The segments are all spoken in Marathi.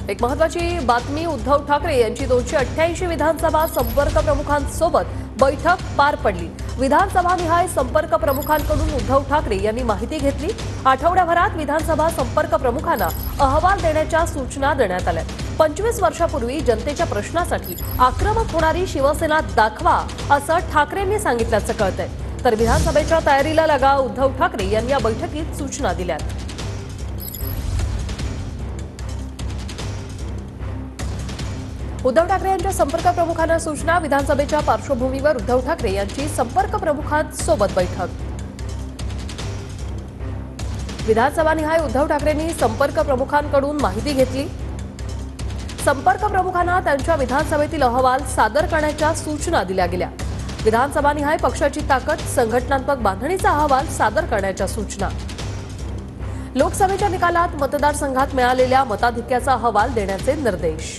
एक महत्त्वाची बातमी, उद्धव ठाकरे यांची 288 विधानसभा संपर्क प्रमुखांसोबत बैठक पार पडली। विधानसभा निहाय संपर्क प्रमुखांकडून उद्धव ठाकरे यांनी माहिती घेतली। आठवड्याभरात विधानसभा संपर्क प्रमुखांना अहवाल देण्याच्या सूचना देण्यात आल्या। 25 वर्षापूर्वी जनतेच्या प्रश्नासाठी आक्रमक होणारी शिवसेना दाखवा असं ठाकरेंनी सांगितल्याचं कळतंय। तर विधानसभेच्या तयारीला लगा उद्धव ठाकरे यांनी या बैठकीत सूचना दिल्या। उद्धव ठाकरे यांच्या संपर्क प्रमुखांना सूचना। विधानसभेच्या पार्श्वभूमीवर उद्धव ठाकरे यांची संपर्क प्रमुखांसोबत बैठक। विधानसभा निहाय उद्धव ठाकरेंनी संपर्क प्रमुखांकडून माहिती घेतली। संपर्क प्रमुखांना त्यांच्या विधानसभेतील अहवाल सादर करण्याच्या सूचना दिल्या गेल्या। विधानसभा निहाय पक्षाची ताकद, संघटनात्मक बांधणीचा अहवाल सादर करण्याच्या सूचना। लोकसभेच्या निकालात मतदारसंघात मिळालेल्या मताधिक्याचा अहवाल देण्याचे निर्देश।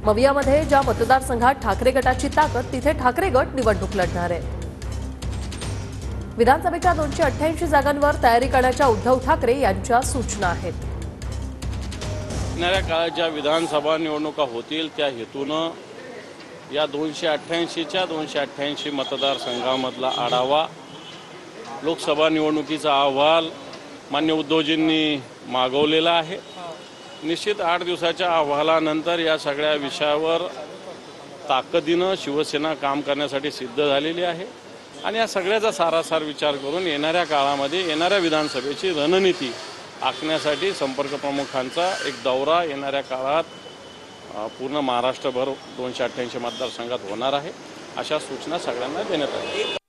मवियामध्ये ज्या मतदारसंघात ठाकरे गटाची ताकद, तिथे ठाकरे गट निवडणूक लढणार आहे। विधानसभेच्या 288 जागांवर तयारी करण्याच्या उद्धव ठाकरे यांच्या सूचना आहेत। येणाऱ्या काळात ज्या विधानसभा निवडणुका होतील त्या हेतूनं या 288 मतदारसंघामधला आढावा, लोकसभा निवडणुकीचा अहवाल मान्य उद्धवजींनी मागवलेला आहे। निश्चित 8 दिवसाच्या अहवालानंतर या सगळ्या विषयावर ताकदीनं शिवसेना काम करण्यासाठी सिद्ध झालेली आहे आणि या सगळ्याचा सारासार विचार करून येणाऱ्या काळामध्ये येणाऱ्या विधानसभेची रणनीती आखण्यासाठी संपर्क प्रमुखांचा एक दौरा येणाऱ्या काळात पूर्ण महाराष्ट्रभर 288 मतदारसंघात होणार आहे, अशा सूचना सगळ्यांना देण्यात आल्या।